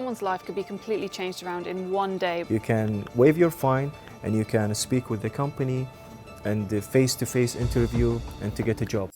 someone's life could be completely changed around in one day. You can waive your fine and you can speak with the company and face-to-face interview and to get a job.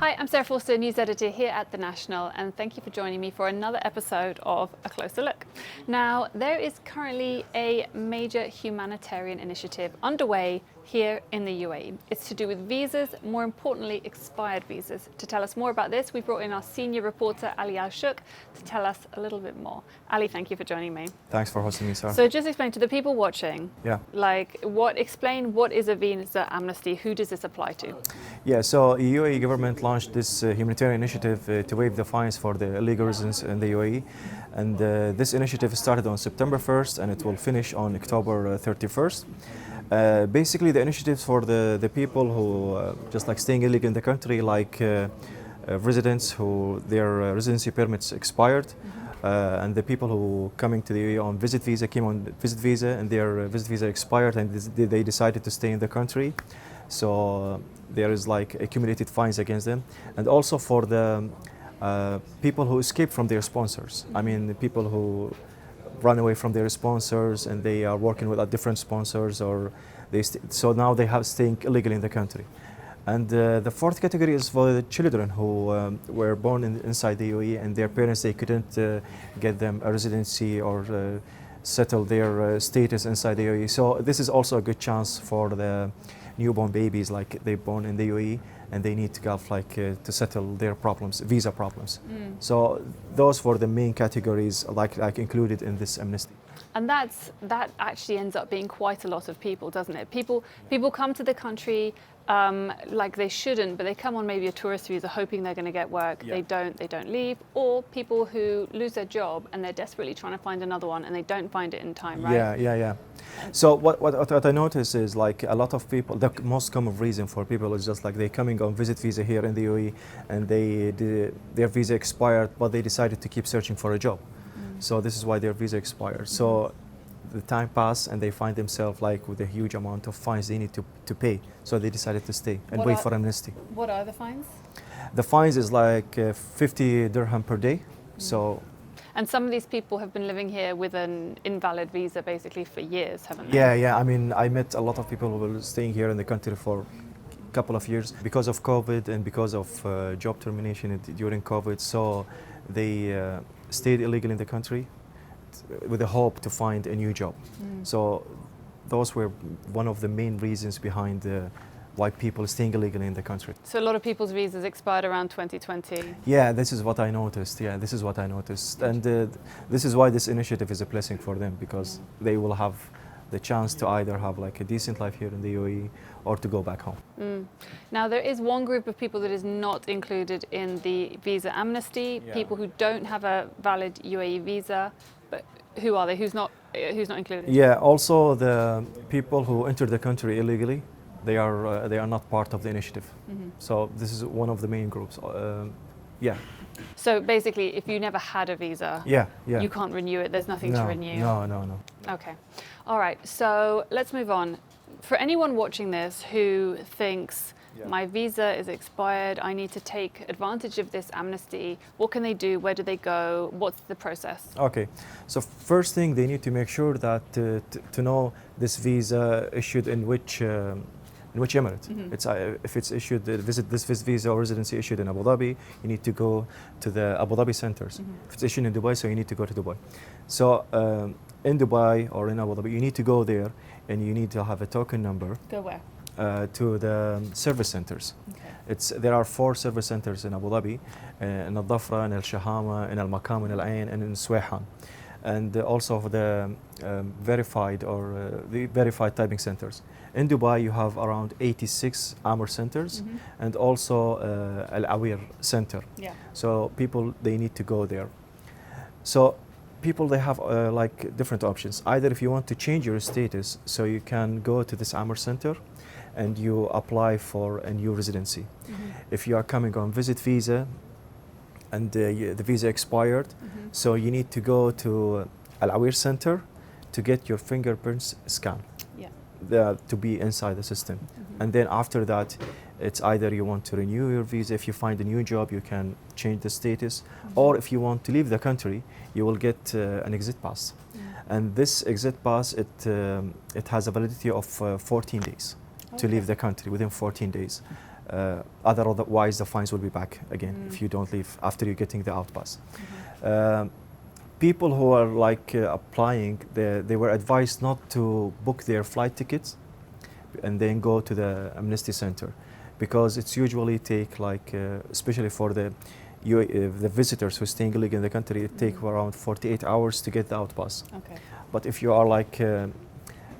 Hi, I'm Sarah Forster, news editor here at The National, and thank you for joining me for another episode of A Closer Look. Now, there is currently a major humanitarian initiative underway here in the UAE. It's to do with visas, more importantly, expired visas. To tell us more about this, we brought in our senior reporter, Ali Shouk, to tell us a little bit more. Ali, thank you for joining me. Thanks for hosting me, Sarah. So just explain to the people watching, explain what is a visa amnesty, who does this apply to? Yeah, so the UAE government launched this humanitarian initiative to waive the fines for the illegal residents in the UAE. And this initiative started on September 1st and it will finish on October 31st. Basically, the initiatives for the people who just like staying illegal in the country, like residents who their residency permits expired, and the people who coming to the UAE on visit visa came on visit visa and their visit visa expired and they decided to stay in the country. So there is like accumulated fines against them, and also for the people who escape from their sponsors. I mean, the people who run away from their sponsors and they are working with different sponsors, or so now they have staying illegally in the country. And the fourth category is for the children who were born inside the UAE and their parents, they couldn't get them a residency or settle their status inside the UAE. So this is also a good chance for the newborn babies, like they're born in the UAE and they need to go to settle their problems, visa problems. So those were the main categories like included in this amnesty. And that actually ends up being quite a lot of people, doesn't it? People come to the country like they shouldn't, but they come on maybe a tourist visa hoping they're going to get work. Yeah. They don't leave. Or people who lose their job and they're desperately trying to find another one and they don't find it in time, right? Yeah. So what I notice is like a lot of people, the most common reason for people is just like they coming on visit visa here in the UAE and their visa expired, but they decided to keep searching for a job. So this is why their visa expired. So the time passed and they find themselves like with a huge amount of fines they need to pay. So they decided to stay and wait for amnesty. What are the fines? The fines is like 50 dirham per day. So. And some of these people have been living here with an invalid visa basically for years, haven't they? Yeah. I mean, I met a lot of people who were staying here in the country for a couple of years because of COVID and because of job termination during COVID. So they stayed illegal in the country with the hope to find a new job. So those were one of the main reasons behind why people are staying illegally in the country. So a lot of people's visas expired around 2020. Yeah, this is what I noticed. And this is why this initiative is a blessing for them, because they will have the chance to either have like a decent life here in the UAE or to go back home. Now there is one group of people that is not included in the visa amnesty, people who don't have a valid UAE visa, but who are they? Who's not included? Yeah, also the people who enter the country illegally, they are not part of the initiative. So this is one of the main groups. So basically, if you never had a visa, you can't renew it. There's nothing to renew. No. Okay. All right. So let's move on. For anyone watching this who thinks my visa is expired, I need to take advantage of this amnesty, what can they do? Where do they go? What's the process? Okay. So first thing, they need to make sure that to know this visa issued in which emirate. If it's issued, this visa or residency issued in Abu Dhabi, you need to go to the Abu Dhabi centers. If it's issued in Dubai, so you need to go to Dubai. So in Dubai or in Abu Dhabi, you need to go there and you need to have a token number. Go where? To the service centers. Okay. There are 4 service centers in Abu Dhabi, in Al Dhafra, in Al Shahama, in Al Maqam, in Al Ain, and in Suwayhan. And also for the verified typing centers. In Dubai, you have around 86 Amr centers and also Al Awir Center. So people, they need to go there. So people, they have like different options. Either if you want to change your status, so you can go to this Amr Center and you apply for a new residency. If you are coming on visit visa and the visa expired, so you need to go to Al Awir Center to get your fingerprints scanned to be inside the system. And then after that, It's either you want to renew your visa. If you find a new job, you can change the status. Or if you want to leave the country, you will get an exit pass. And this exit pass, it has a validity of 14 days to leave the country within 14 days. Otherwise, the fines will be back again if you don't leave after you're getting the out pass. People who are like applying, they were advised not to book their flight tickets and then go to the amnesty center, because it's usually take like, especially for the visitors who are staying illegally in the country, it takes around 48 hours to get the out pass. Okay. But if you are like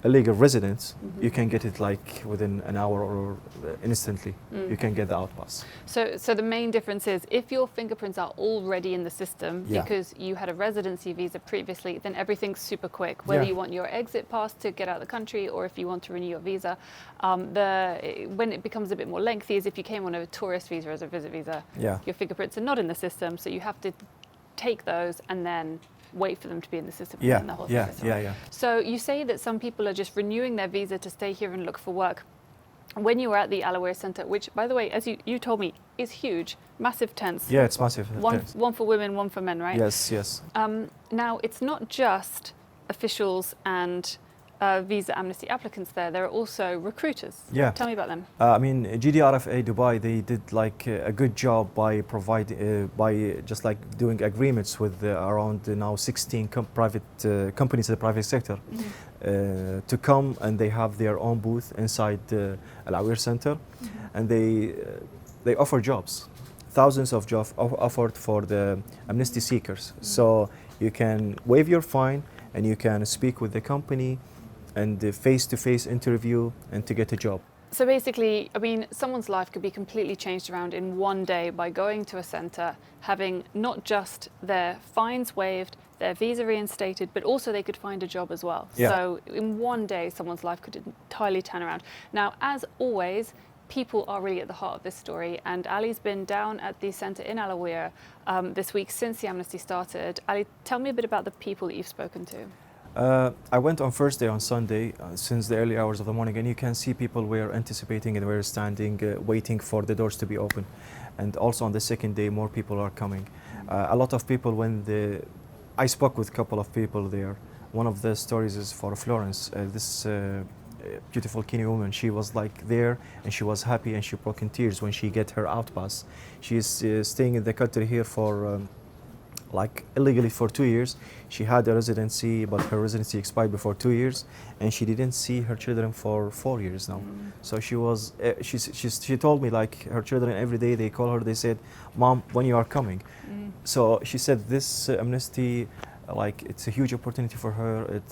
illegal residents, you can get it like within an hour or instantly. You can get the out pass. So the main difference is if your fingerprints are already in the system because you had a residency visa previously, then everything's super quick. Whether you want your exit pass to get out of the country or if you want to renew your visa, when it becomes a bit more lengthy is if you came on a tourist visa as a visit visa, your fingerprints are not in the system, so you have to take those and then wait for them to be in the system. And the whole thing. So you say that some people are just renewing their visa to stay here and look for work. When you were at the Wahda Center, which, by the way, as you told me, is huge, massive tents. Yeah, it's massive. One for women, one for men, right? Yes. Now, it's not just officials and visa amnesty applicants there. There are also recruiters. Yeah. Tell me about them. I mean, GDRFA Dubai, they did like a good job by providing, by just like doing agreements with around now 16 private companies in the private sector to come, and they have their own booth inside the Wahda Center, and they offer jobs, thousands of jobs offered for the amnesty seekers. So you can waive your fine and you can speak with the company and the face-to-face interview and to get a job. So basically, I mean, someone's life could be completely changed around in one day by going to a centre, having not just their fines waived, their visa reinstated, but also they could find a job as well. So in one day, someone's life could entirely turn around. Now, as always, people are really at the heart of this story, and Ali's been down at the centre in Al Awir this week since the amnesty started. Ali, tell me a bit about the people that you've spoken to. I went on first day on Sunday since the early hours of the morning, and you can see people were anticipating and were standing waiting for the doors to be open. And also on the second day, more people are coming. A lot of people, I spoke with a couple of people there. One of the stories is for Florence, this beautiful Kenyan woman. She was like there and she was happy and she broke in tears when she get her out pass. She is staying in the country here for like illegally for 2 years. She had a residency, but her residency expired before 2 years, and she didn't see her children for 4 years now. So she was, she told me like her children every day they call her, they said, "Mom, when you are coming?" So she said this amnesty, like it's a huge opportunity for her,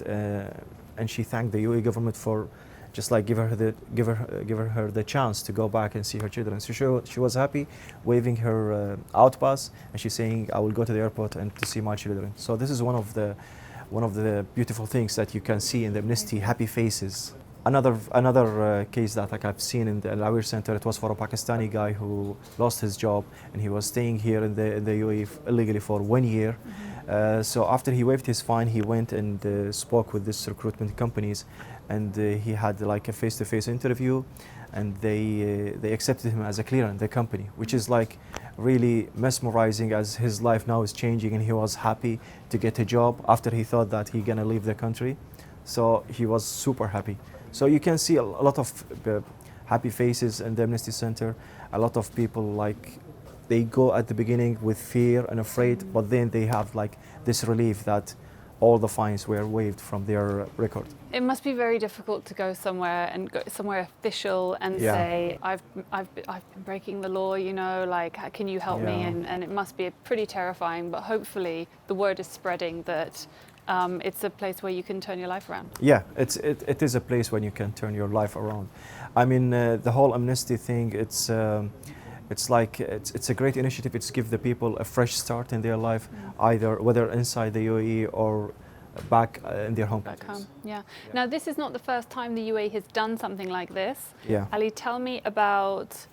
and she thanked the UAE government for just like give her the chance to go back and see her children. So she was happy, waving her out pass, and she's saying, "I will go to the airport and to see my children." So this is one of the beautiful things that you can see in the amnesty, happy faces. Another case that like I've seen in the Wahda Center, it was for a Pakistani guy who lost his job, and he was staying here in the UAE illegally for 1 year. So after he waived his fine, he went and spoke with these recruitment companies, and he had like a face-to-face interview, and they accepted him as a cleaner in the company, which is like really mesmerizing, as his life now is changing and he was happy to get a job after he thought that he gonna leave the country. So he was super happy. So you can see a lot of happy faces in the Amnesty Center. A lot of people, like, they go at the beginning with fear and afraid, but then they have like this relief that all the fines were waived from their record. It must be very difficult to go somewhere and go somewhere official and say, I've been breaking the law, you know, like, can you help me? And it must be pretty terrifying, but hopefully the word is spreading that it's a place where you can turn your life around. Yeah, it is a place where you can turn your life around. I mean, the whole amnesty thing, it's like it's a great initiative. It's give the people a fresh start in their life, either whether inside the UAE or back in their home. Back home, yeah. Now, this is not the first time the UAE has done something like this. Yeah. Ali, tell me about,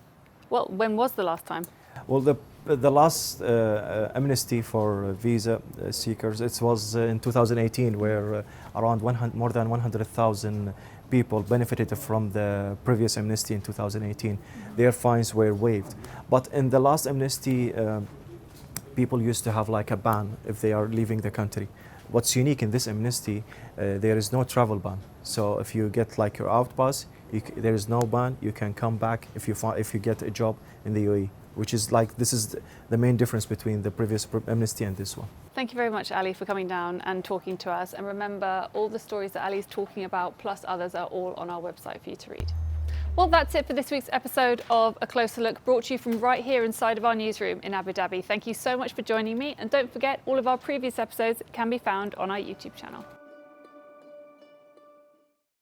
well, when was the last time? Well, the last amnesty for visa seekers, it was in 2018, where around more than 100,000 people benefited from the previous amnesty in 2018, their fines were waived. But in the last amnesty, people used to have like a ban if they are leaving the country. What's unique in this amnesty, there is no travel ban. So if you get like your out pass, there is no ban. You can come back if you get a job in the UAE, which is like, this is the main difference between the previous amnesty and this one. Thank you very much, Ali, for coming down and talking to us. And remember, all the stories that Ali's talking about, plus others, are all on our website for you to read. Well, that's it for this week's episode of A Closer Look, brought to you from right here inside of our newsroom in Abu Dhabi. Thank you so much for joining me. And don't forget, all of our previous episodes can be found on our YouTube channel.